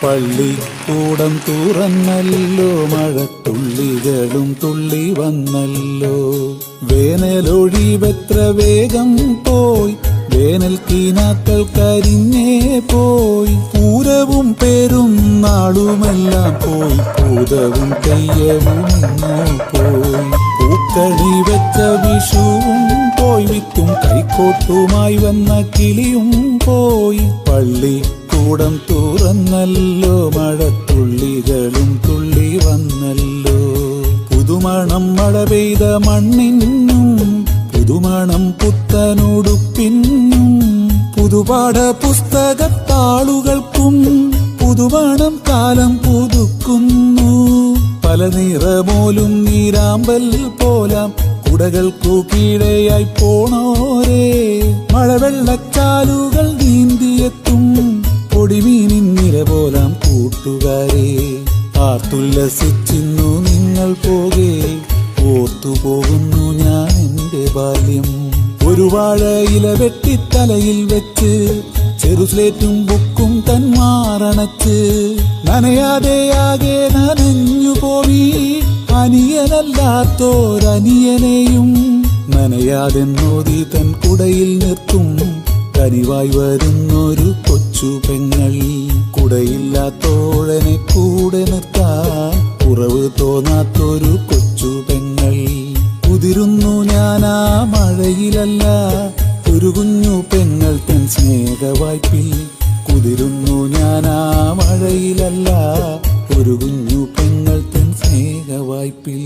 പള്ളിക്കൂടം തുറന്നല്ലോ, മഴത്തുള്ളികളും തുള്ളി വന്നല്ലോ. വേനലൊഴിവെത്ര വേഗം പോയി, വേനൽ കിനാക്കൾ കരിഞ്ഞേ പോയി. പൂരവും പെരുന്നാളുമെല്ലാം പോയി, പൂതവും തെയ്യവും പോയി. പൂക്കണി വെച്ച വിഷുവും പോയി, വിത്തും കൈക്കോട്ടുമായി വന്ന കിളിയും പോയി. പള്ളിക്കൂടം തുറന്നല്ലോ, മഴത്തുള്ളികളും തുള്ളി വന്നല്ലോ. പുതുമണം മഴ പെയ്ത മണ്ണിനും, പുതുമണം പുത്തനുടുപ്പിന്നും, പുതുപാഠ പുസ്തകത്താളുകൾക്കും പുതുമണം കാലം പുതുക്കുന്നു. പല നിറമോലും നീരാമ്പൽ പോലാം കുടകൾക്കു കീഴെയായി പോണോരേ. മഴവെള്ളച്ചാലുകൾ നീന്തിയെത്തും പൊടിമീനിൻ നിര പോലാം കൂട്ടുകാരെ. ആർത്തുല്ലസിച്ചിന്നു നിങ്ങൾ പോകെ, ഓർത്തുപോകുന്നു ഞാൻ എന്റെ ബാല്യം. ഒരു വാഴയില വെട്ടിത്തലയിൽ വെച്ച്, ചെറുസ്ലേറ്റും ബുക്കും തന്മാറണച്ച്, നനയാതെയാകെ നനഞ്ഞു പോയി അനിയനല്ലാത്തോരനിയനെയും. നനയാതെന്നോതി തൻ കുടയിൽ നിർത്തും കനിവായി വരുന്നൊരു കൊച്ചു പെങ്ങൾ. കുടയില്ലാത്തോഴനെ കൂടെ നിർത്താൻ കുറവ് തോന്നാത്തൊരു കൊച്ചു പെങ്ങൾ. കുതിരുന്നു ഞാനാ മഴയിലല്ല, ഒരു കുഞ്ഞു പെങ്ങൾ തൻ സ്നേഹവായ്പിൽ. കുതിരുന്നു ഞാനാ മഴയിലല്ല, ഒരു കുഞ്ഞു പെങ്ങൾ തൻ സ്നേഹവായ്പിൽ.